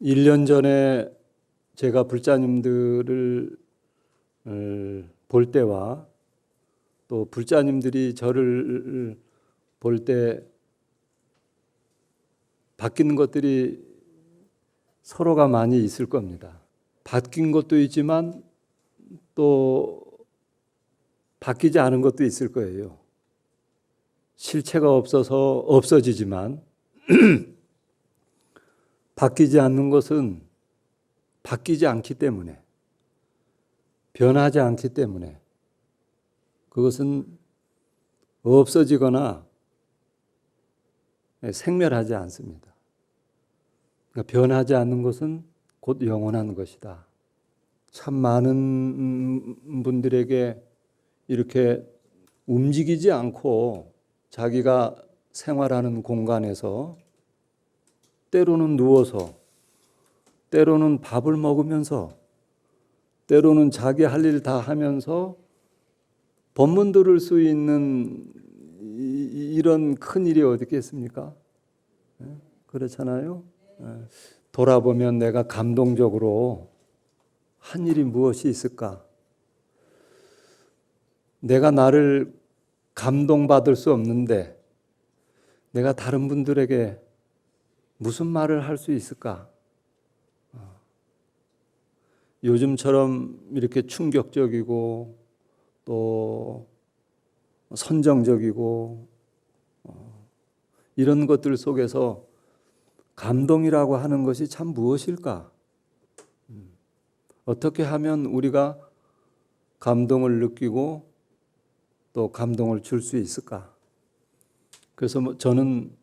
1년 전에 제가 불자님들을 볼 때와 또 불자님들이 저를 볼 때 바뀌는 것들이 서로가 많이 있을 겁니다. 바뀐 것도 있지만 또 바뀌지 않은 것도 있을 거예요. 실체가 없어서 없어지지만 바뀌지 않는 것은 바뀌지 않기 때문에, 변하지 않기 때문에 그것은 없어지거나 생멸하지 않습니다. 그러니까 변하지 않는 것은 곧 영원한 것이다. 참 많은 분들에게 이렇게 움직이지 않고 자기가 생활하는 공간에서 때로는 누워서, 때로는 밥을 먹으면서, 때로는 자기 할 일 다 하면서 법문 들을 수 있는 이런 큰 일이 어디 있겠습니까? 그렇잖아요. 돌아보면 내가 감동적으로 한 일이 무엇이 있을까? 내가 나를 감동받을 수 없는데 내가 다른 분들에게 무슨 말을 할 수 있을까? 요즘처럼 이렇게 충격적이고 또 선정적이고 이런 것들 속에서 감동이라고 하는 것이 참 무엇일까? 어떻게 하면 우리가 감동을 느끼고 또 감동을 줄 수 있을까? 그래서 저는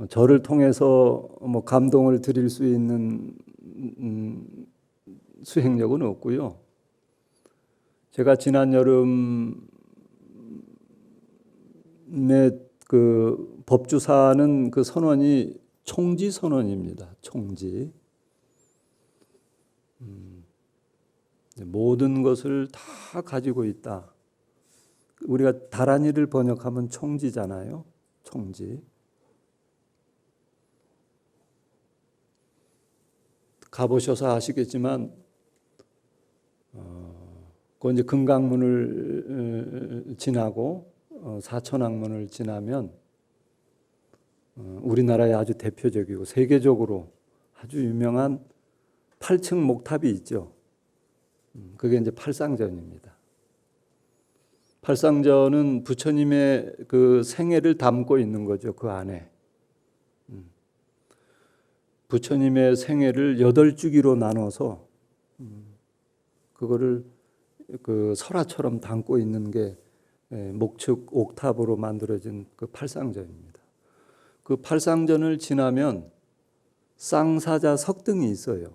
저를 통해서 감동을 드릴 수 있는 수행력은 없고요. 제가 지난 여름에 그 법주사는 그 선언이 총지 선언입니다. 총지. 모든 것을 다 가지고 있다. 우리가 다란이를 번역하면 총지잖아요. 총지. 가보셔서 아시겠지만 그 이제 금강문을 지나고 사천왕문을 지나면 우리나라의 아주 대표적이고 세계적으로 아주 유명한 8층 목탑이 있죠. 그게 이제 팔상전입니다. 팔상전은 부처님의 그 생애를 담고 있는 거죠. 그 안에. 부처님의 생애를 8주기로 나눠서 그거를 그 설화처럼 담고 있는 게 목축 옥탑으로 만들어진 그 팔상전입니다. 그 팔상전을 지나면 쌍사자 석등이 있어요.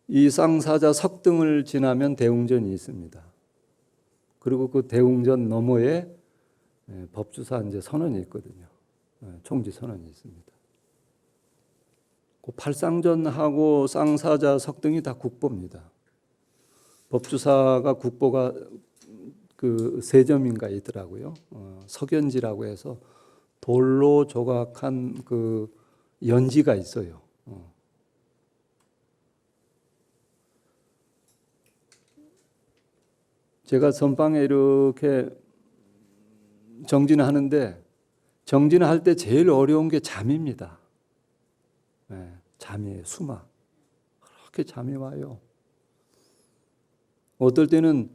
이 쌍사자 석등을 지나면 대웅전이 있습니다. 그리고 그 대웅전 너머에 법주사 이제 선언이 있거든요. 총지 선언이 있습니다. 그 팔상전하고 쌍사자 석등이 다 국보입니다. 법주사가 국보가 그 3점인가 있더라고요. 석연지라고 해서 돌로 조각한 그 연지가 있어요. 제가 선방에 이렇게 정진을 하는데 정진을 할 때 제일 어려운 게 잠입니다. 잠이에요. 수마. 그렇게 잠이 와요. 어떨 때는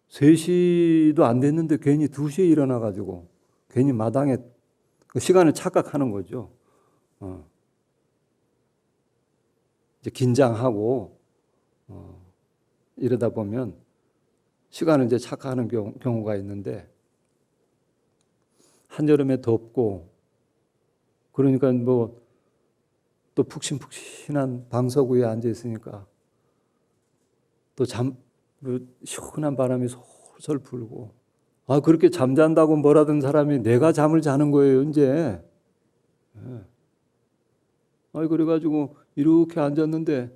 3시도 안 됐는데 괜히 2시에 일어나가지고 괜히 마당에 그 시간을 착각하는 거죠. 이제 긴장하고 이러다 보면 시간을 이제 착각하는 경우가 있는데 한여름에 덥고 그러니까 뭐 또 푹신푹신한 방석 위에 앉아 있으니까 또 시원한 바람이 솔솔 불고 그렇게 잠잔다고 뭐라던 사람이 내가 잠을 자는 거예요 이제. 그래가지고 이렇게 앉았는데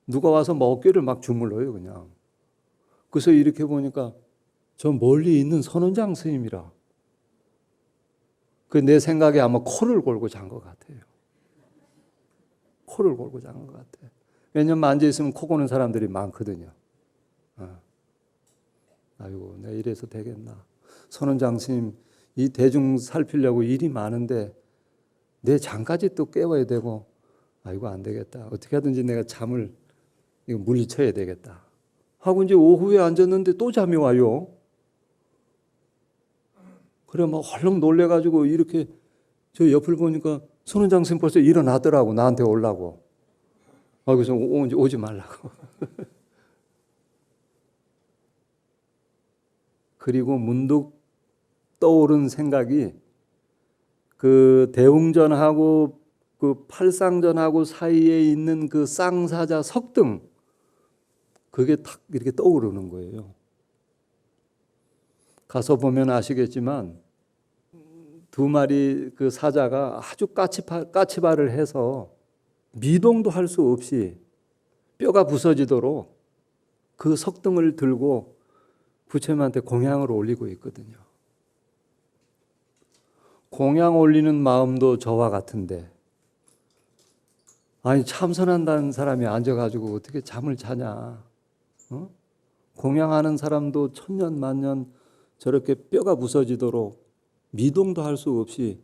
누가 와서 어깨를 막 주물러요 그냥. 그래서 이렇게 보니까 저 멀리 있는 선원장 스님이라. 그 내 생각에 아마 코를 골고 잔 것 같아요. 코를 골고 잔 것 같아. 왜냐면 앉아있으면 코 고는 사람들이 많거든요. 아이고, 내 이래서 되겠나. 선원장 스님, 이 대중 살피려고 일이 많은데 내 잠까지 또 깨워야 되고, 아이고, 안 되겠다. 어떻게 하든지 내가 잠을 이거 물리쳐야 되겠다 하고 이제 오후에 앉았는데 또 잠이 와요. 그래 막 헐렁 놀래가지고 이렇게 저 옆을 보니까 선원장 스님 벌써 일어나더라고. 나한테 오려고. 그래서 오지 말라고. 그리고 문득 떠오른 생각이 그 대웅전하고 그 팔상전하고 사이에 있는 그 쌍사자 석등, 그게 탁 이렇게 떠오르는 거예요. 가서 보면 아시겠지만 두 마리 그 사자가 아주 까치발을 해서 미동도 할 수 없이 뼈가 부서지도록 그 석등을 들고 부처님한테 공양을 올리고 있거든요. 공양 올리는 마음도 저와 같은데, 아니 참선한다는 사람이 앉아가지고 어떻게 잠을 자냐. 공양하는 사람도 천년 만년 저렇게 뼈가 부서지도록 미동도 할 수 없이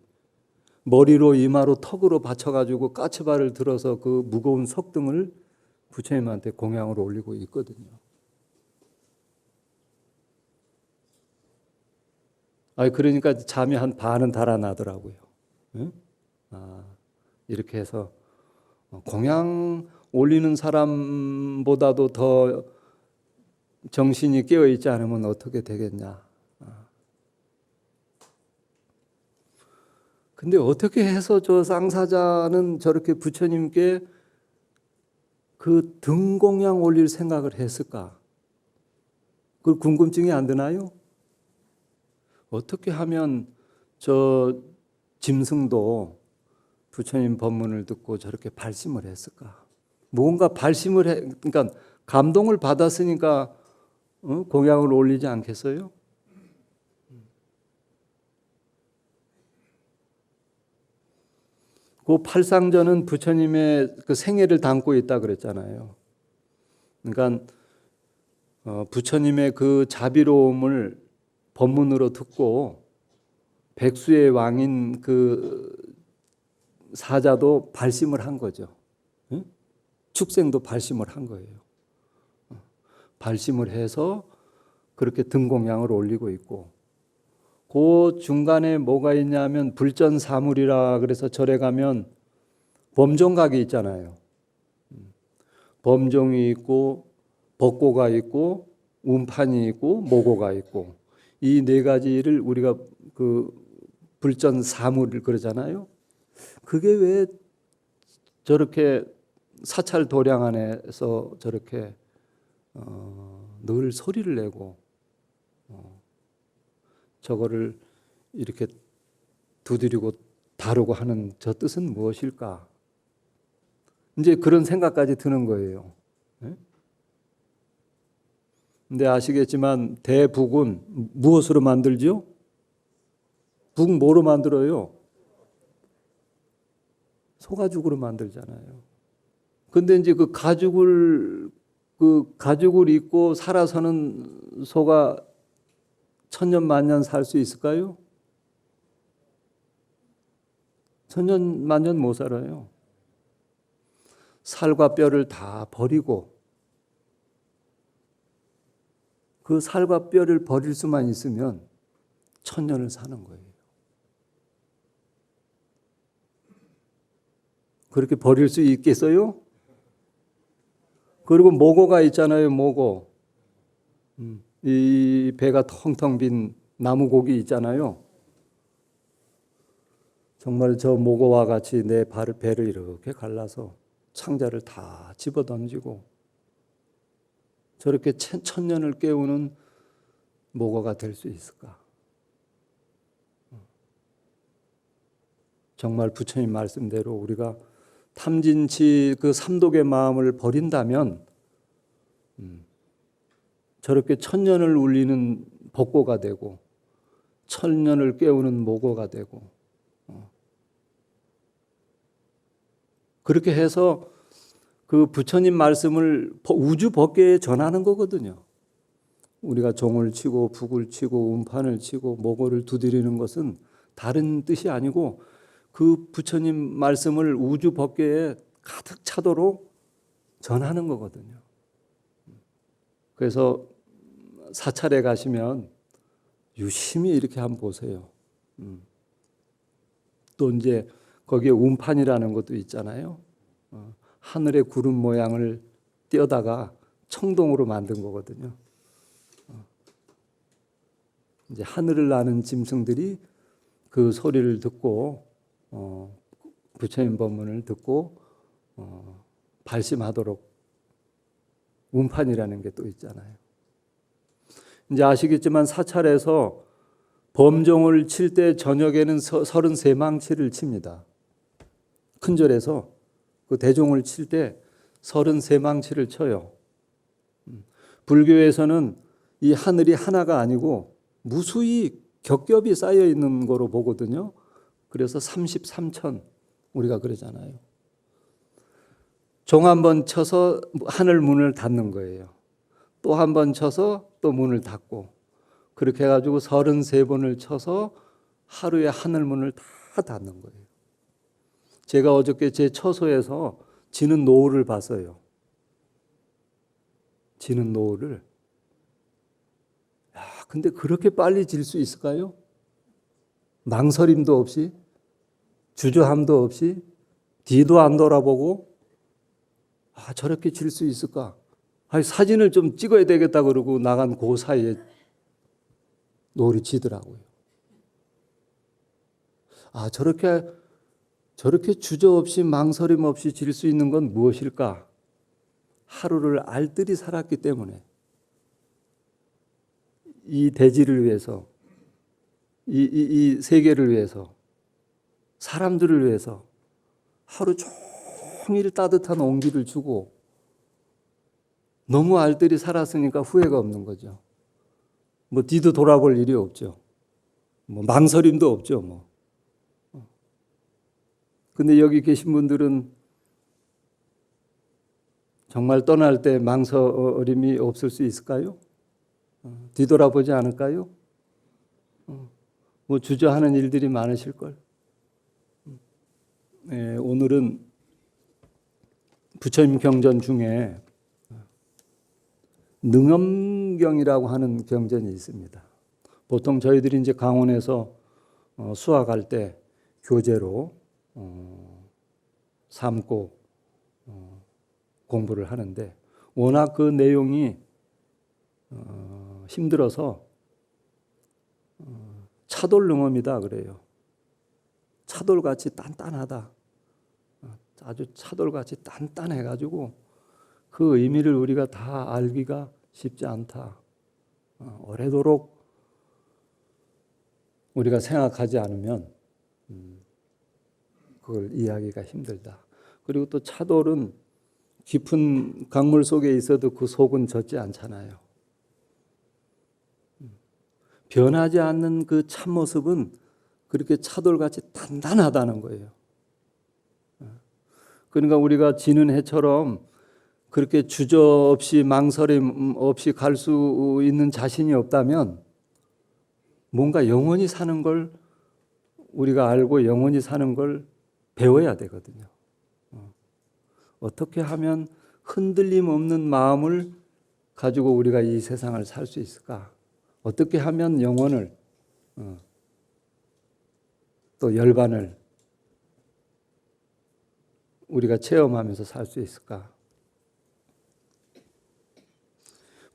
머리로 이마로 턱으로 받쳐가지고 까치발을 들어서 그 무거운 석등을 부처님한테 공양을 올리고 있거든요. 그러니까 잠이 한 반은 달아나더라고요. 이렇게 해서 공양 올리는 사람보다도 더 정신이 깨어 있지 않으면 어떻게 되겠냐. 근데 어떻게 해서 저 쌍사자는 저렇게 부처님께 그 등공양 올릴 생각을 했을까? 그 궁금증이 안 드나요? 어떻게 하면 저 짐승도 부처님 법문을 듣고 저렇게 발심을 했을까? 뭔가 발심을 그러니까 감동을 받았으니까 공양을 올리지 않겠어요? 그 팔상전은 부처님의 그 생애를 담고 있다 그랬잖아요. 그러니까 부처님의 그 자비로움을 법문으로 듣고 백수의 왕인 그 사자도 발심을 한 거죠. 축생도 발심을 한 거예요. 발심을 해서 그렇게 등공양을 올리고 있고, 그 중간에 뭐가 있냐면 불전사물이라 그래서 절에 가면 범종각이 있잖아요. 범종이 있고 벚고가 있고 운판이 있고 모고가 있고, 이 네 가지를 우리가 그 불전사물을 그러잖아요. 그게 왜 저렇게 사찰 도량 안에서 저렇게 늘 소리를 내고 저거를 이렇게 두드리고 다루고 하는 저 뜻은 무엇일까? 이제 그런 생각까지 드는 거예요. 근데 아시겠지만 대북은 무엇으로 만들죠? 북 뭐로 만들어요? 소가죽으로 만들잖아요. 근데 이제 그 가죽을 입고 살아서는 소가 천년 만년 살 수 있을까요? 천년 만년 못 살아요. 살과 뼈를 다 버리고, 그 살과 뼈를 버릴 수만 있으면 천년을 사는 거예요. 그렇게 버릴 수 있겠어요? 그리고 모고가 있잖아요, 모고. 이 배가 텅텅 빈 나무고기 있잖아요. 정말 저 모고와 같이 내 배를 이렇게 갈라서 창자를 다 집어 던지고 저렇게 천년을 깨우는 모고가 될 수 있을까? 정말 부처님 말씀대로 우리가 탐진치 그 삼독의 마음을 버린다면 저렇게 천년을 울리는 벚고가 되고 천년을 깨우는 모고가 되고, 그렇게 해서 그 부처님 말씀을 우주 법계에 전하는 거거든요. 우리가 종을 치고 북을 치고 음판을 치고 모고를 두드리는 것은 다른 뜻이 아니고 그 부처님 말씀을 우주 법계에 가득 차도록 전하는 거거든요. 그래서 사찰에 가시면 유심히 이렇게 한번 보세요. 또 이제 거기에 운판이라는 것도 있잖아요. 하늘의 구름 모양을 띄어다가 청동으로 만든 거거든요. 이제 하늘을 나는 짐승들이 그 소리를 듣고 부처님 법문을 듣고 발심하도록 운판이라는 게 또 있잖아요. 이제 아시겠지만 사찰에서 범종을 칠 때 저녁에는 33망치를 칩니다. 큰절에서 그 대종을 칠 때 33망치를 쳐요. 불교에서는 이 하늘이 하나가 아니고 무수히 겹겹이 쌓여 있는 거로 보거든요. 그래서 33천 우리가 그러잖아요. 종 한 번 쳐서 하늘 문을 닫는 거예요. 또 한 번 쳐서 또 문을 닫고 그렇게 해가지고 33번을 쳐서 하루에 하늘 문을 다 닫는 거예요. 제가 어저께 제 처소에서 지는 노을을 봤어요. 지는 노을을. 야, 근데 그렇게 빨리 질 수 있을까요? 망설임도 없이, 주저함도 없이, 뒤도 안 돌아보고, 아, 저렇게 질 수 있을까? 아니, 사진을 좀 찍어야 되겠다 그러고 나간 그 사이에 노을이 지더라고요. 아, 저렇게 주저 없이 망설임 없이 질 수 있는 건 무엇일까? 하루를 알뜰히 살았기 때문에 이 대지를 위해서, 이 세계를 위해서, 사람들을 위해서 하루 종일 따뜻한 온기를 주고 너무 알뜰히 살았으니까 후회가 없는 거죠. 뭐 뒤도 돌아볼 일이 없죠. 뭐 망설임도 없죠. 뭐. 근데 여기 계신 분들은 정말 떠날 때 망설임이 없을 수 있을까요? 뒤돌아보지 않을까요? 뭐 주저하는 일들이 많으실걸. 네, 오늘은 부처님 경전 중에 능엄경이라고 하는 경전이 있습니다. 보통 저희들이 이제 강원에서 수학할 때 교재로 삼고 공부를 하는데 워낙 그 내용이 힘들어서 차돌능엄이다 그래요. 차돌같이 단단하다. 아주 차돌같이 단단해가지고 그 의미를 우리가 다 알기가 쉽지 않다. 오래도록 우리가 생각하지 않으면 그걸 이해하기가 힘들다. 그리고 또 차돌은 깊은 강물 속에 있어도 그 속은 젖지 않잖아요. 변하지 않는 그 참모습은 그렇게 차돌같이 단단하다는 거예요. 그러니까 우리가 지는 해처럼 그렇게 주저 없이 망설임 없이 갈 수 있는 자신이 없다면 뭔가 영원히 사는 걸 우리가 알고 영원히 사는 걸 배워야 되거든요. 어떻게 하면 흔들림 없는 마음을 가지고 우리가 이 세상을 살 수 있을까? 어떻게 하면 영혼을 또 열반을 우리가 체험하면서 살 수 있을까?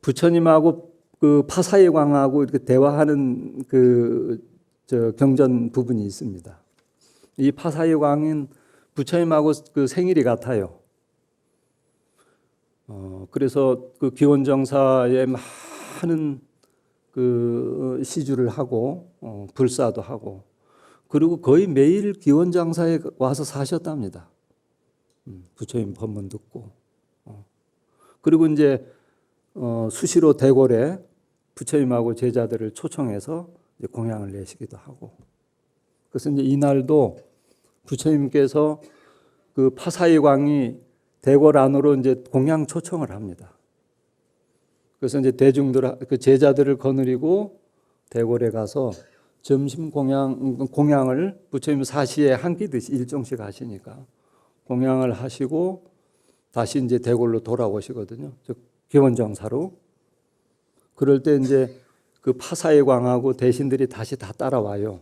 부처님하고 그 파사의 광하고 이렇게 대화하는 경전 부분이 있습니다. 이 파사의 광은 부처님하고 그 생일이 같아요. 그래서 그 기원정사에 많은 그 시주를 하고 불사도 하고 그리고 거의 매일 기원장사에 와서 사셨답니다. 부처님 법문 듣고 그리고 이제 수시로 대궐에 부처님하고 제자들을 초청해서 이제 공양을 내시기도 하고 그래서 이제 이날도 부처님께서 그 파사이 광이 대궐 안으로 이제 공양 초청을 합니다. 그래서 이제 대중들, 그 제자들을 거느리고 대궐에 가서 점심 공양을 부처님 사시에 한 끼듯이 일정씩 하시니까 공양을 하시고 다시 이제 대궐로 돌아오시거든요. 즉 기원정사로. 그럴 때 이제 그 파사의 광하고 대신들이 다시 다 따라와요.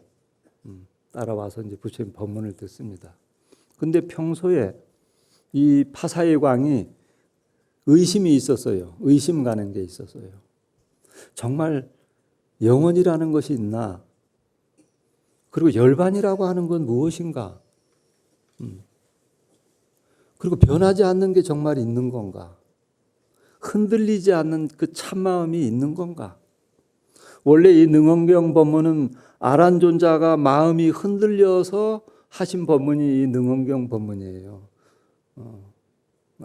따라와서 이제 부처님 법문을 듣습니다. 근데 평소에 이 파사의 광이 의심이 있었어요. 의심 가는 게 있었어요. 정말 영원이라는 것이 있나? 그리고 열반이라고 하는 건 무엇인가? 그리고 변하지 않는 게 정말 있는 건가? 흔들리지 않는 그 참마음이 있는 건가? 원래 이 능언경 법문은 아란존자가 마음이 흔들려서 하신 법문이 이 능언경 법문이에요.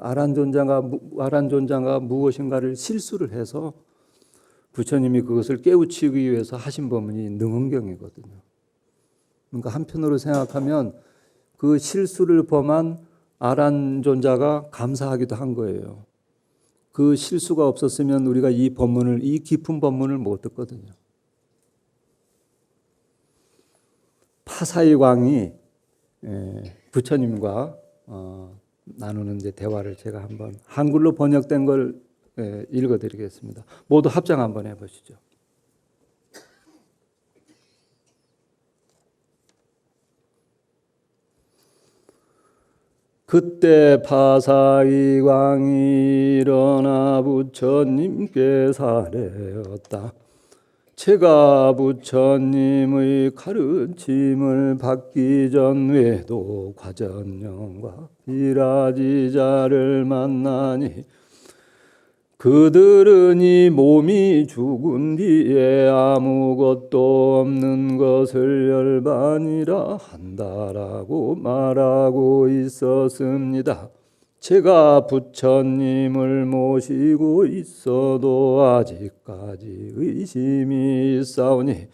아란존자가 무엇인가를 실수를 해서 부처님이 그것을 깨우치기 위해서 하신 법문이 능언경이거든요. 그러니까 한편으로 생각하면 그 실수를 범한 아란존자가 감사하기도 한 거예요. 그 실수가 없었으면 우리가 이 법문을, 이 깊은 법문을 못 듣거든요. 파사이 광이 부처님과 나누는 이제 대화를 제가 한번 한글로 번역된 걸 읽어드리겠습니다. 모두 합장 한번 해보시죠. 그때 파사이 광이 일어나 부처님께 사례었다. 제가 부처님의 가르침을 받기 전 외도 과전령과 비라지자를 만나니 그들은 이 몸이 죽은 뒤에 아무것도 없는 것을 열반이라 한다라고 말하고 있었습니다. 제가 부처님을 모시고 있어도 아직까지 의심이 있사오니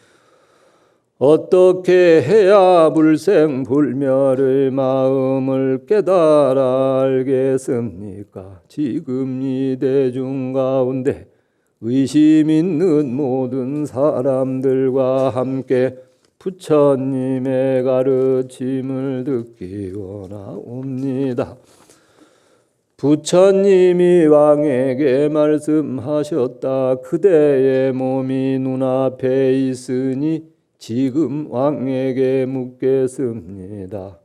어떻게 해야 불생불멸의 마음을 깨달아 알겠습니까? 지금 이 대중 가운데 의심 있는 모든 사람들과 함께 부처님의 가르침을 듣기 원하옵니다. 부처님이 왕에게 말씀하셨다. 그대의 몸이 눈앞에 있으니 지금 왕에게 묻겠습니다.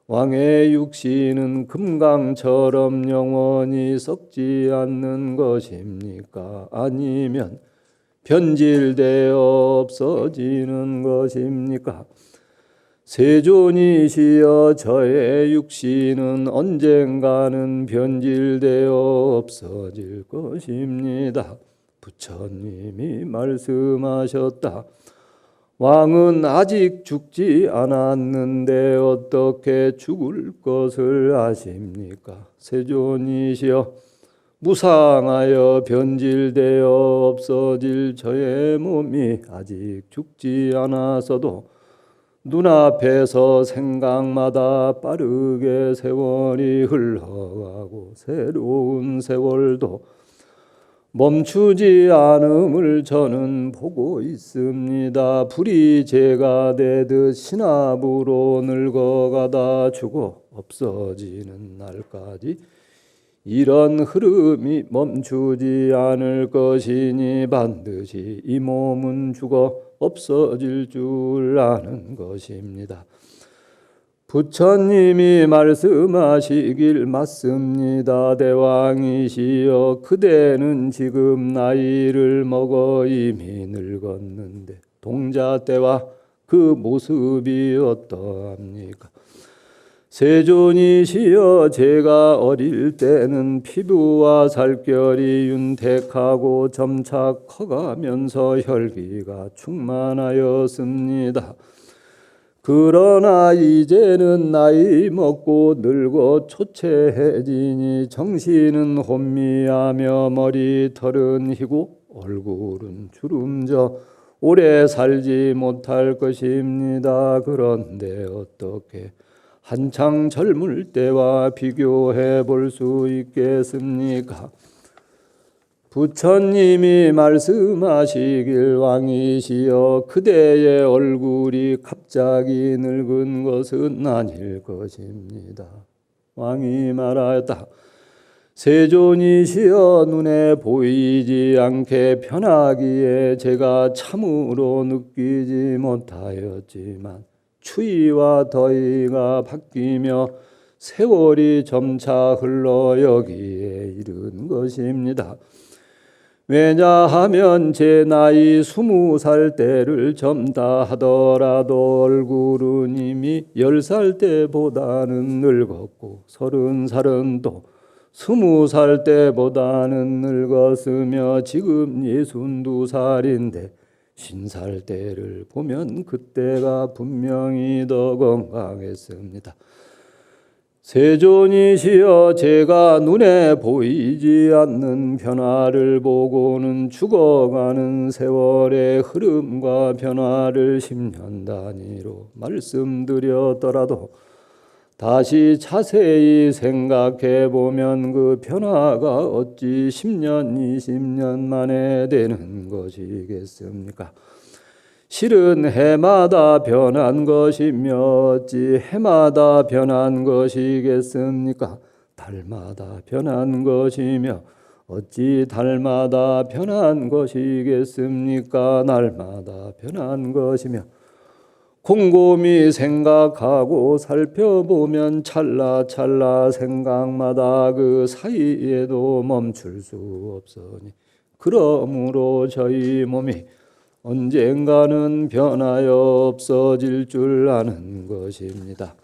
왕의 육신은 금강처럼 영원히 썩지 않는 것입니까? 아니면 변질되어 없어지는 것입니까? 세존이시여 저의 육신은 언젠가는 변질되어 없어질 것입니다. 부처님이 말씀하셨다. 왕은 아직 죽지 않았는데 어떻게 죽을 것을 아십니까? 세존이시여 무상하여 변질되어 없어질 저의 몸이 아직 죽지 않았어도 눈앞에서 생각마다 빠르게 세월이 흘러가고 새로운 세월도 멈추지 않음을 저는 보고 있습니다. 불이 재가 되듯 신압으로 늙어가다 죽어 없어지는 날까지 이런 흐름이 멈추지 않을 것이니 반드시 이 몸은 죽어 없어질 줄 아는 것입니다. 부처님이 말씀하시길 맞습니다. 대왕이시여 그대는 지금 나이를 먹어 이미 늙었는데 동자 때와 그 모습이 어떠합니까? 세존이시여 제가 어릴 때는 피부와 살결이 윤택하고 점차 커가면서 혈기가 충만하였습니다. 그러나 이제는 나이 먹고 늙어 초췌해지니 정신은 혼미하며 머리털은 희고 얼굴은 주름져 오래 살지 못할 것입니다. 그런데 어떻게 한창 젊을 때와 비교해 볼 수 있겠습니까? 부처님이 말씀하시길 왕이시여 그대의 얼굴이 갑자기 늙은 것은 아닐 것입니다. 왕이 말하였다. 세존이시여 눈에 보이지 않게 변하기에 제가 참으로 느끼지 못하였지만 추위와 더위가 바뀌며 세월이 점차 흘러 여기에 이른 것입니다. 왜냐하면 제 나이 20살 때를 젊다 하더라도 얼굴은 이미 10살 때보다는 늙었고 30살은 또 20살 때보다는 늙었으며 지금 62살인데 50살 때를 보면 그때가 분명히 더 건강했습니다. 세존이시여 제가 눈에 보이지 않는 변화를 보고는 죽어가는 세월의 흐름과 변화를 10년 단위로 말씀드렸더라도 다시 자세히 생각해 보면 그 변화가 어찌 10년, 20년 만에 되는 것이겠습니까? 실은 해마다 변한 것이며 어찌 해마다 변한 것이겠습니까? 달마다 변한 것이며 어찌 달마다 변한 것이겠습니까? 날마다 변한 것이며 곰곰이 생각하고 살펴보면 찰나찰나 생각마다 그 사이에도 멈출 수 없으니 그러므로 저희 몸이 언젠가는 변하여 없어질 줄 아는 것입니다.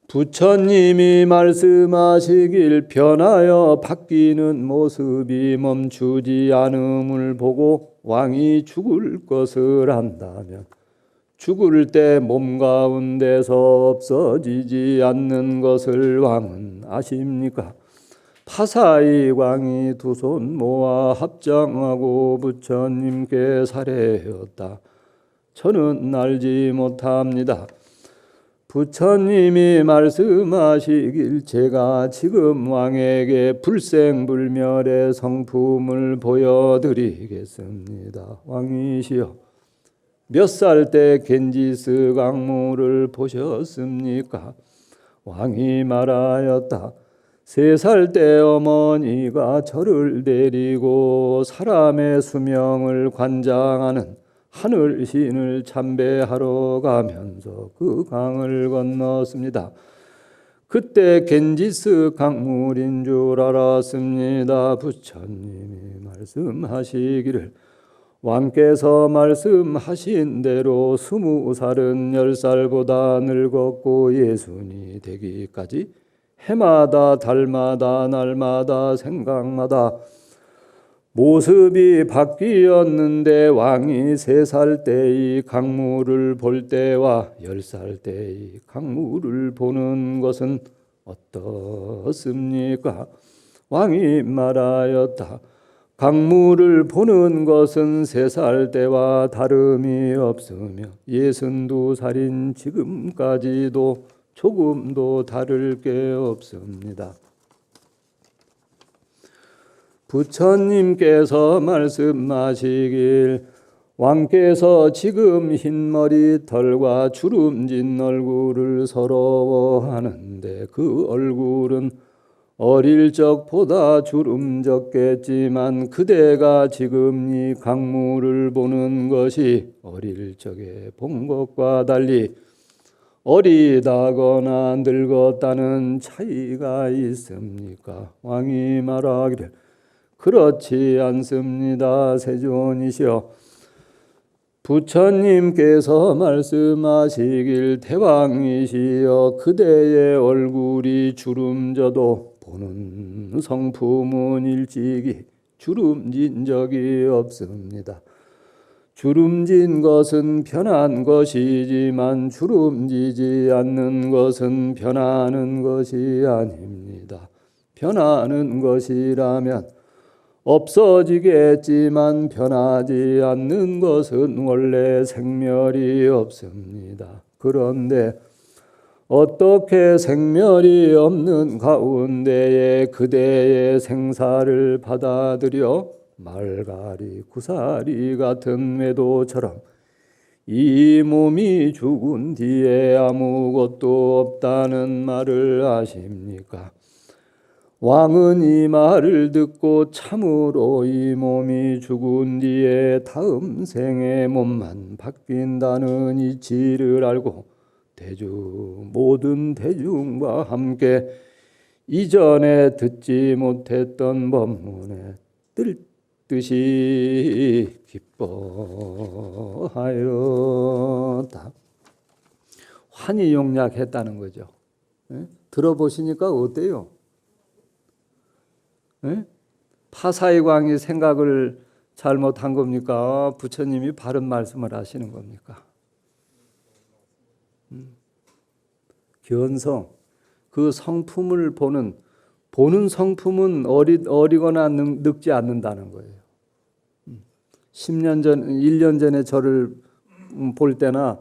부처님이 말씀하시길 변하여 바뀌는 모습이 멈추지 않음을 보고 왕이 죽을 것을 안다면 죽을 때 몸 가운데서 없어지지 않는 것을 왕은 아십니까? 파사이 왕이 두 손 모아 합장하고 부처님께 살해하였다. 저는 알지 못합니다. 부처님이 말씀하시길 제가 지금 왕에게 불생불멸의 성품을 보여드리겠습니다. 왕이시여 몇 살 때 겐지스 강물을 보셨습니까? 왕이 말하였다. 3살 때 어머니가 저를 데리고 사람의 수명을 관장하는 하늘신을 참배하러 가면서 그 강을 건넜습니다. 그때 겐지스 강물인 줄 알았습니다. 부처님이 말씀하시기를 왕께서 말씀하신 대로 20살은 10살보다 늙었고 예순이 되기까지 해마다 달마다 날마다 생각마다 모습이 바뀌었는데 왕이 3살 때의 강물을 볼 때와 10살 때의 강물을 보는 것은 어떻습니까? 왕이 말하였다. 강물을 보는 것은 3살 때와 다름이 없으며 62살인 지금까지도 조금도 다를 게 없습니다. 부처님께서 말씀하시길 왕께서 지금 흰머리 털과 주름진 얼굴을 서러워하는데 그 얼굴은 어릴 적보다 주름졌겠지만 그대가 지금 이 강물을 보는 것이 어릴 적에 본 것과 달리 어리다거나 늙었다는 차이가 있습니까? 왕이 말하기를 그렇지 않습니다. 세존이시여 부처님께서 말씀하시길 대왕이시여 그대의 얼굴이 주름져도 보는 성품은 일찍이 주름진 적이 없습니다. 주름진 것은 변한 것이지만 주름지지 않는 것은 변하는 것이 아닙니다. 변하는 것이라면 없어지겠지만 변하지 않는 것은 원래 생멸이 없습니다. 그런데 어떻게 생멸이 없는 가운데에 그대의 생사를 받아들여 말가리 구사리 같은 매도처럼 이 몸이 죽은 뒤에 아무것도 없다는 말을 아십니까? 왕은 이 말을 듣고 참으로 이 몸이 죽은 뒤에 다음 생에 몸만 바뀐다는 이치를 알고 모든 대중과 함께 이전에 듣지 못했던 법문에 뜰듯이 기뻐하였다. 환희용약했다는 거죠. 들어보시니까 어때요? 파사의 광이 생각을 잘못한 겁니까? 부처님이 바른 말씀을 하시는 겁니까? 견성, 그 성품을 보는 성품은 어리거나 늙지 않는다는 거예요. 10년 전, 1년 전에 저를 볼 때나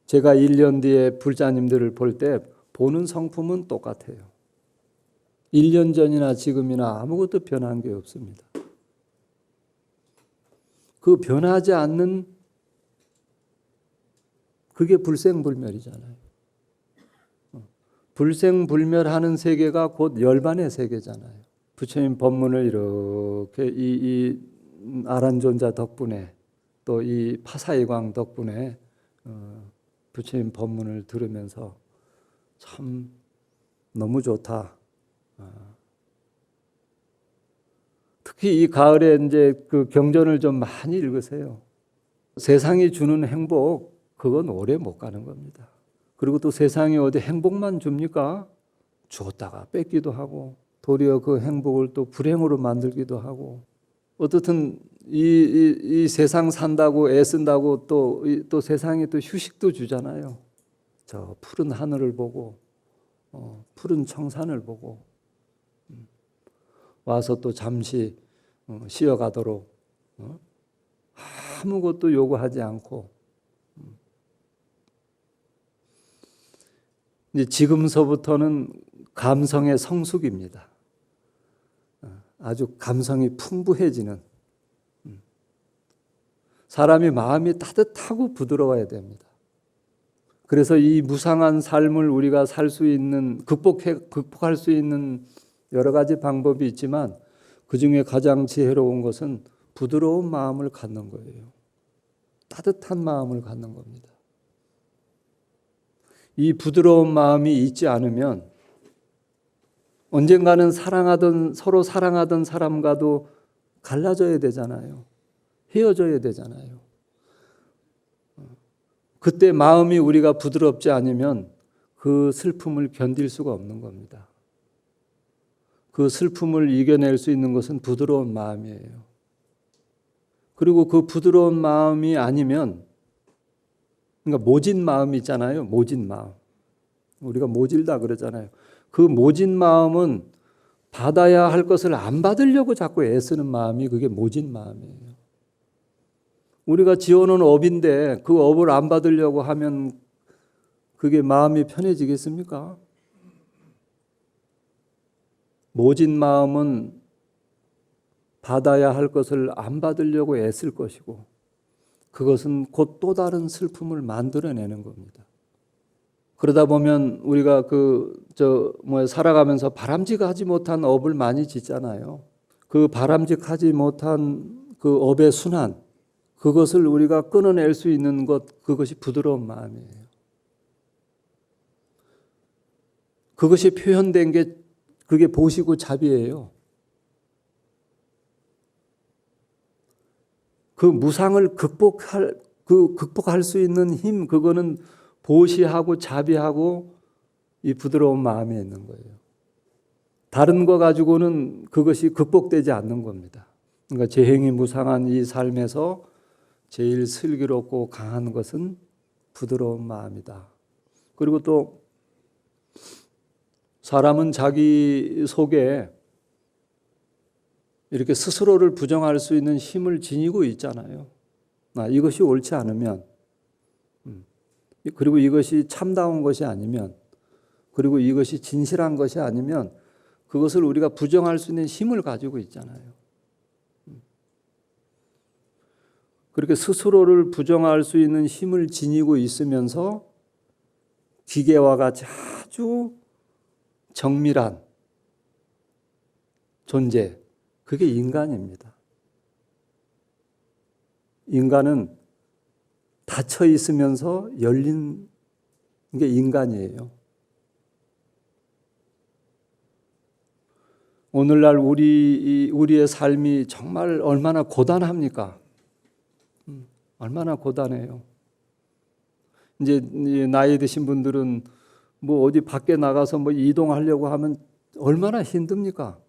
제가 1년 뒤에 불자님들을 볼 때 보는 성품은 똑같아요. 1년 전이나 지금이나 아무것도 변한 게 없습니다. 그 변하지 않는 그게 불생불멸이잖아요. 불생불멸하는 세계가 곧 열반의 세계잖아요. 부처님 법문을 이렇게 이 아란존자 덕분에 또 이 파사이광 덕분에 부처님 법문을 들으면서 참 너무 좋다. 특히 이 가을에 이제 그 경전을 좀 많이 읽으세요. 세상이 주는 행복, 그건 오래 못 가는 겁니다. 그리고 또 세상이 어디 행복만 줍니까? 줬다가 뺏기도 하고 도리어 그 행복을 또 불행으로 만들기도 하고 어떻든 이 세상 산다고 애쓴다고 또 세상에 또 휴식도 주잖아요. 저 푸른 하늘을 보고 푸른 청산을 보고 와서 또 잠시 쉬어가도록 아무것도 요구하지 않고 이제 지금서부터는 감성의 성숙입니다. 아주 감성이 풍부해지는 사람이 마음이 따뜻하고 부드러워야 됩니다. 그래서 이 무상한 삶을 우리가 살 수 있는 극복할 수 있는 여러 가지 방법이 있지만 그중에 가장 지혜로운 것은 부드러운 마음을 갖는 거예요. 따뜻한 마음을 갖는 겁니다. 이 부드러운 마음이 있지 않으면 언젠가는 서로 사랑하던 사람과도 갈라져야 되잖아요. 헤어져야 되잖아요. 그때 마음이 우리가 부드럽지 않으면 그 슬픔을 견딜 수가 없는 겁니다. 그 슬픔을 이겨낼 수 있는 것은 부드러운 마음이에요. 그리고 그 부드러운 마음이 아니면 그러니까 모진 마음이 있잖아요. 모진 마음. 우리가 모질다 그러잖아요. 그 모진 마음은 받아야 할 것을 안 받으려고 자꾸 애쓰는 마음이 그게 모진 마음이에요. 우리가 지어놓은 업인데 그 업을 안 받으려고 하면 그게 마음이 편해지겠습니까? 모진 마음은 받아야 할 것을 안 받으려고 애쓸 것이고 그것은 곧 또 다른 슬픔을 만들어내는 겁니다. 그러다 보면 우리가 살아가면서 바람직하지 못한 업을 많이 짓잖아요. 그 바람직하지 못한 그 업의 순환, 그것을 우리가 끊어낼 수 있는 것, 그것이 부드러운 마음이에요. 그것이 표현된 게 그게 보시고 자비예요. 그 무상을 극복할 수 있는 힘, 그거는 보시하고 자비하고 이 부드러운 마음에 있는 거예요. 다른 거 가지고는 그것이 극복되지 않는 겁니다. 그러니까 재행이 무상한 이 삶에서 제일 슬기롭고 강한 것은 부드러운 마음이다. 그리고 또 사람은 자기 속에 이렇게 스스로를 부정할 수 있는 힘을 지니고 있잖아요. 이것이 옳지 않으면 그리고 이것이 참다운 것이 아니면, 그리고 이것이 진실한 것이 아니면 그것을 우리가 부정할 수 있는 힘을 가지고 있잖아요. 그렇게 스스로를 부정할 수 있는 힘을 지니고 있으면서 기계와 같이 아주 정밀한 존재, 그게 인간입니다. 인간은 닫혀 있으면서 열린 게 인간이에요. 오늘날 우리의 삶이 정말 얼마나 고단합니까? 얼마나 고단해요. 이제 나이 드신 분들은 뭐 어디 밖에 나가서 뭐 이동하려고 하면 얼마나 힘듭니까?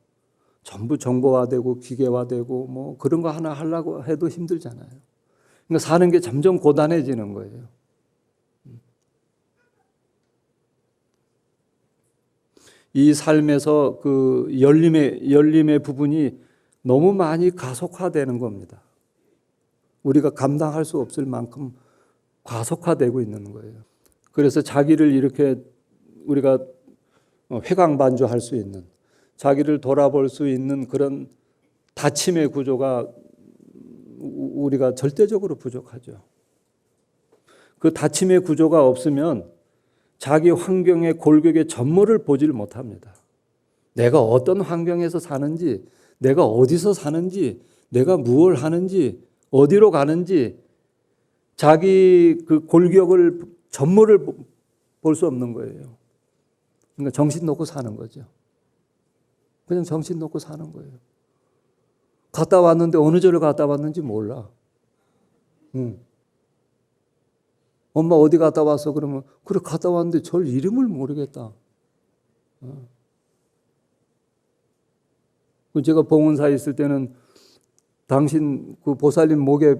전부 정보화되고 기계화되고 뭐 그런 거 하나 하려고 해도 힘들잖아요. 그러니까 사는 게 점점 고단해지는 거예요. 이 삶에서 그 열림의 부분이 너무 많이 가속화되는 겁니다. 우리가 감당할 수 없을 만큼 과속화되고 있는 거예요. 그래서 자기를 이렇게 우리가 회광반조할 수 있는, 자기를 돌아볼 수 있는 그런 닫힘의 구조가 우리가 절대적으로 부족하죠. 그 닫힘의 구조가 없으면 자기 환경의 골격의 전모를 보지를 못합니다. 내가 어떤 환경에서 사는지, 내가 어디서 사는지, 내가 무엇을 하는지, 어디로 가는지 자기 그 골격을 전모를 볼 수 없는 거예요. 그러니까 정신 놓고 사는 거죠. 그냥 정신 놓고 사는 거예요. 갔다 왔는데 어느 절을 갔다 왔는지 몰라. 엄마 어디 갔다 왔어? 그러면 그래 갔다 왔는데 절 이름을 모르겠다. 제가 봉은사에 있을 때는 당신 그 보살님 목에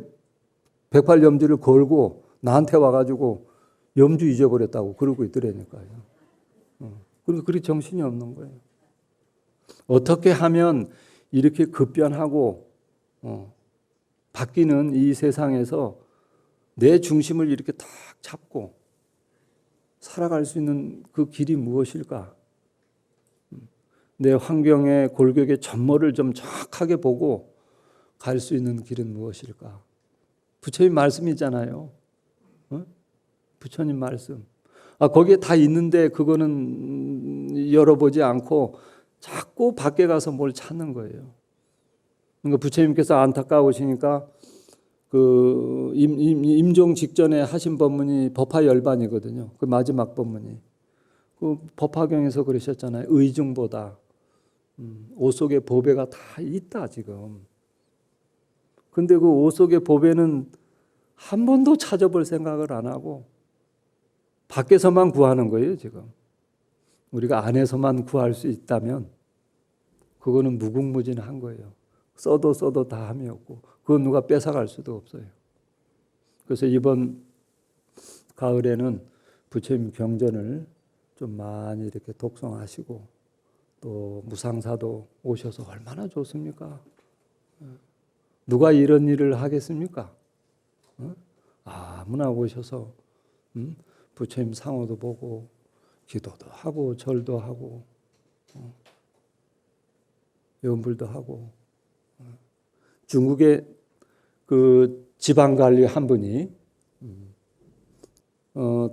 108염주를 걸고 나한테 와가지고 염주 잊어버렸다고 그러고 있더라니까요. 그러니까 그리 정신이 없는 거예요. 어떻게 하면 이렇게 급변하고 바뀌는 이 세상에서 내 중심을 이렇게 딱 잡고 살아갈 수 있는 그 길이 무엇일까? 내 환경의 골격의 전모를 좀 정확하게 보고 갈 수 있는 길은 무엇일까? 부처님 말씀이잖아요. 부처님 말씀. 거기에 다 있는데 그거는 열어보지 않고 자꾸 밖에 가서 뭘 찾는 거예요. 그러니까 부처님께서 안타까우시니까 그 임종 직전에 하신 법문이 법화열반이거든요. 그 마지막 법문이. 그 법화경에서 그러셨잖아요. 의중보다 옷 속에 보배가 다 있다 지금. 근데 그 옷 속에 보배는 한 번도 찾아볼 생각을 안 하고 밖에서만 구하는 거예요 지금. 우리가 안에서만 구할 수 있다면 그거는 무궁무진한 거예요. 써도 다 함이 없고 그건 누가 뺏어갈 수도 없어요. 그래서 이번 가을에는 부처님 경전을 좀 많이 이렇게 독송하시고 또 무상사도 오셔서 얼마나 좋습니까? 누가 이런 일을 하겠습니까? 아무나 오셔서 부처님 상호도 보고 기도도 하고 절도 하고 염불도 하고. 중국의 그 지방관리 한 분이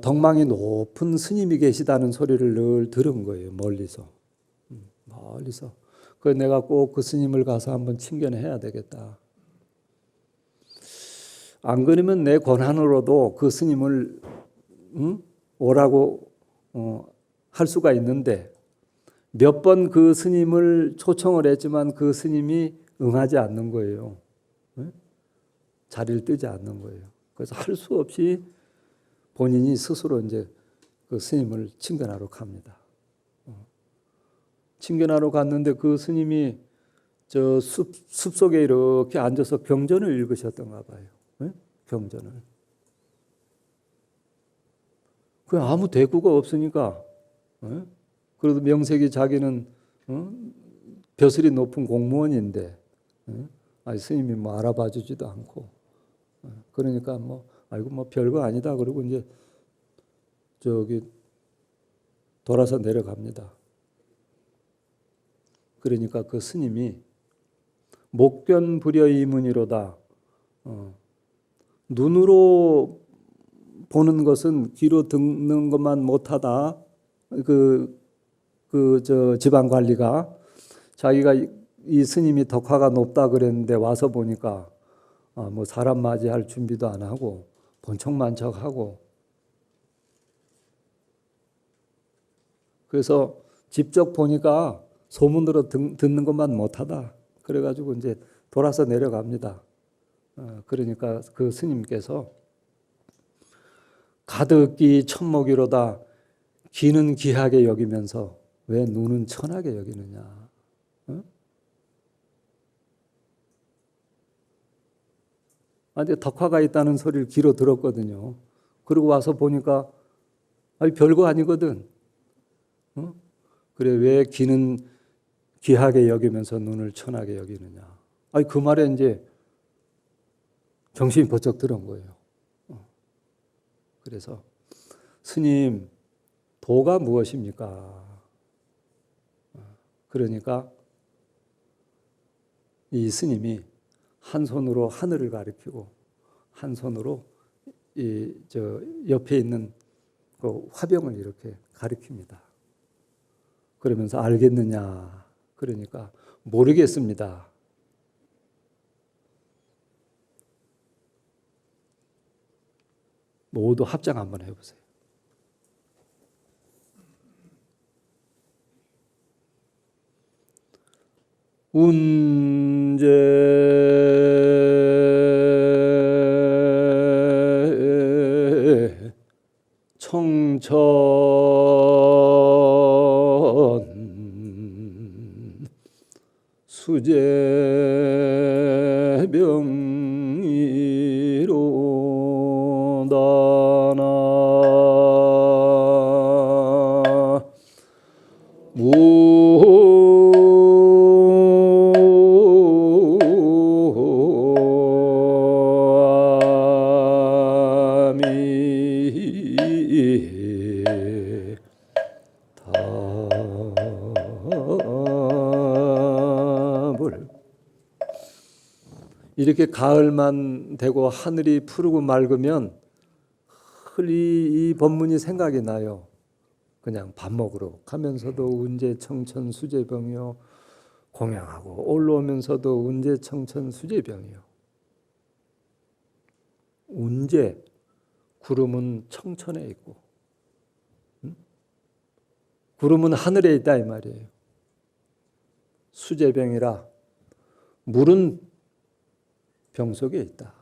덕망이 높은 스님이 계시다는 소리를 늘 들은 거예요. 멀리서. 그래서 내가 꼭 그 스님을 가서 한번 친견해야 되겠다. 안 그러면 내 권한으로도 그 스님을 오라고 할 수가 있는데 몇 번 그 스님을 초청을 했지만 그 스님이 응하지 않는 거예요. 자리를 뜨지 않는 거예요. 그래서 할 수 없이 본인이 스스로 이제 그 스님을 친견하러 갑니다. 친견하러 갔는데 그 스님이 저 숲속에 이렇게 앉아서 경전을 읽으셨던가 봐요. 경전을. 그 아무 대꾸가 없으니까. 그래도 명색이 자기는 벼슬이 높은 공무원인데 스님이 뭐 알아봐 주지도 않고 그러니까 뭐 아이고 뭐 별거 아니다 그러고 이제 저기 돌아서 내려갑니다. 그러니까 그 스님이 목견불여이문이로다. 눈으로 보는 것은 귀로 듣는 것만 못하다. 저 지방 관리가 자기가 이 스님이 덕화가 높다 그랬는데 와서 보니까 뭐 사람 맞이할 준비도 안 하고 번쩍만척하고, 그래서 직접 보니까 소문으로 듣는 것만 못하다. 그래가지고 이제 돌아서 내려갑니다. 그러니까 그 스님께서 가득기 천목이로다. 귀는 귀하게 여기면서 왜 눈은 천하게 여기느냐. 근데 덕화가 있다는 소리를 귀로 들었거든요. 그리고 와서 보니까 별거 아니거든. 그래, 왜 귀는 귀하게 여기면서 눈을 천하게 여기느냐. 그 말에 이제 정신이 번쩍 들은 거예요. 그래서 스님, 도가 무엇입니까? 그러니까 이 스님이 한 손으로 하늘을 가리키고 한 손으로 저 옆에 있는 그 화병을 이렇게 가리킵니다. 그러면서 알겠느냐? 그러니까 모르겠습니다. 모두 합장 한번 해보세요. 운제 청천 수제병이로다나 답을. 이렇게 가을만 되고 하늘이 푸르고 맑으면 이 법문이 생각이 나요. 그냥 밥 먹으러 가면서도 운제 청천 수제병이요, 공양하고 올라오면서도 운제 청천 수제병이요. 운제, 구름은 청천에 있고 구름은 하늘에 있다 이 말이에요. 수제병이라 물은 병 속에 있다.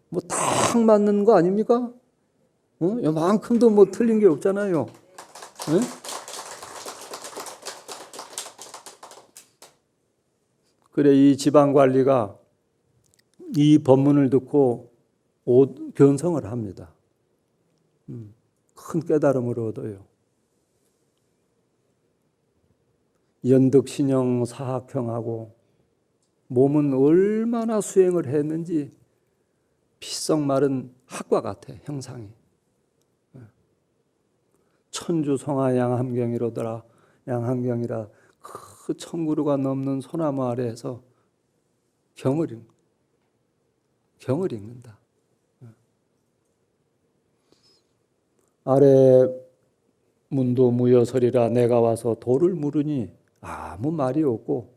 뭐 딱 맞는 거 아닙니까? 요만큼도 뭐 틀린 게 없잖아요. 네? 그래, 이 지방관리가 이 법문을 듣고 견성을 합니다. 큰 깨달음을 얻어요. 연득신형 사학형하고 몸은 얼마나 수행을 했는지 피썩 마른 학과 같아, 형상이. 천주성하 양함경이로더라. 양함경이라 그 천구루가 넘는 소나무 아래에서 경을 읽는다. 아래 문도 무여설이라 내가 와서 도를 물으니 아무 말이 없고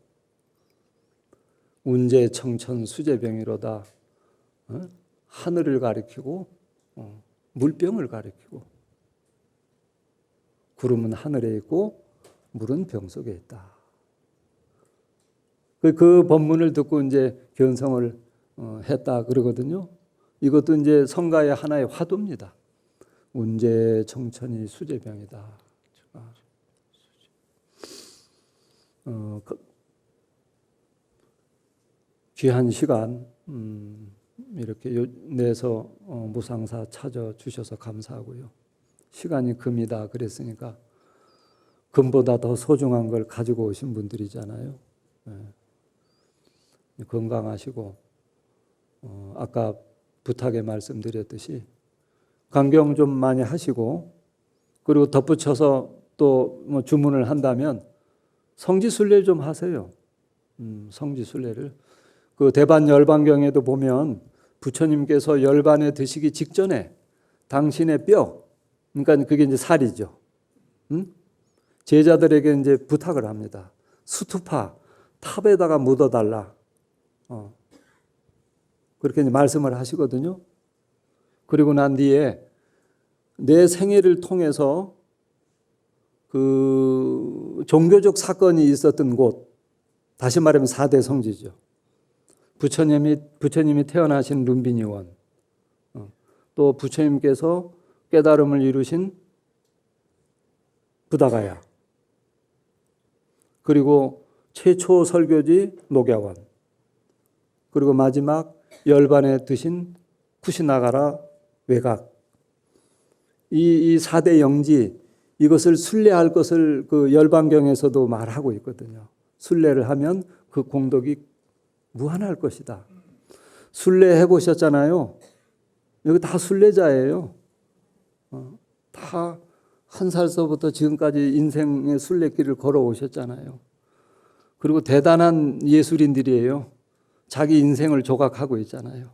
운제 청천 수제병이로다. 하늘을 가리키고 물병을 가리키고 구름은 하늘에 있고 물은 병 속에 있다. 그 법문을 듣고 이제 견성을 했다 그러거든요. 이것도 이제 성가의 하나의 화두입니다. 운제 청천이 수제병이다. 귀한 시간 이렇게 내서 무상사 찾아주셔서 감사하고요. 시간이 금이다 그랬으니까 금보다 더 소중한 걸 가지고 오신 분들이잖아요. 건강하시고 아까 부탁에 말씀드렸듯이 강경 좀 많이 하시고, 그리고 덧붙여서 또 뭐 주문을 한다면 성지순례 좀 하세요. 성지순례를. 그 대반 열반경에도 보면 부처님께서 열반에 드시기 직전에 당신의 뼈, 그러니까 그게 이제 살이죠. 제자들에게 이제 부탁을 합니다. 수투파 탑에다가 묻어달라. 그렇게 이제 말씀을 하시거든요. 그리고 난 뒤에 내 생애를 통해서 그 종교적 사건이 있었던 곳, 다시 말하면 4대 성지죠. 부처님이 태어나신 룸비니원, 또 부처님께서 깨달음을 이루신 부다가야, 그리고 최초 설교지 녹야원, 그리고 마지막 열반에 드신 쿠시나가라 외각, 이 4대 영지, 이것을 순례할 것을 그 열반경에서도 말하고 있거든요. 순례를 하면 그 공덕이 무한할 것이다. 순례해 보셨잖아요. 여기 다 순례자예요. 다 한 살서부터 지금까지 인생의 순례길을 걸어오셨잖아요. 그리고 대단한 예술인들이에요. 자기 인생을 조각하고 있잖아요.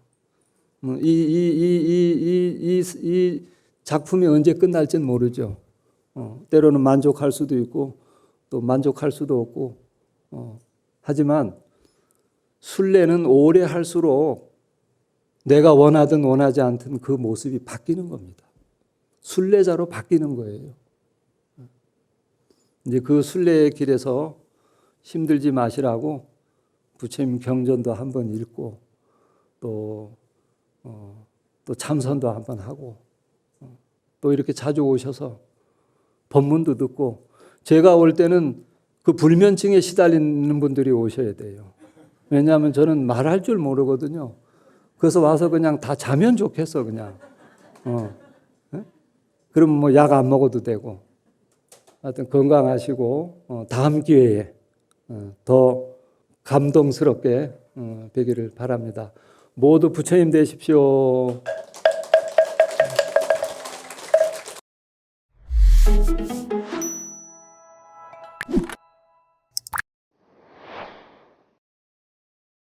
이 작품이 언제 끝날지는 모르죠. 때로는 만족할 수도 있고 또 만족할 수도 없고, 하지만 순례는 오래 할수록 내가 원하든 원하지 않든 그 모습이 바뀌는 겁니다. 순례자로 바뀌는 거예요. 이제 그 순례의 길에서 힘들지 마시라고 부처님 경전도 한번 읽고 또 참선도 한번 하고, 또 이렇게 자주 오셔서 법문도 듣고, 제가 올 때는 그 불면증에 시달리는 분들이 오셔야 돼요. 왜냐하면 저는 말할 줄 모르거든요. 그래서 와서 그냥 다 자면 좋겠어, 그냥. 그럼 뭐 약 안 먹어도 되고. 하여튼 건강하시고 다음 기회에 더 감동스럽게 뵈기를 바랍니다. 모두 부처님 되십시오.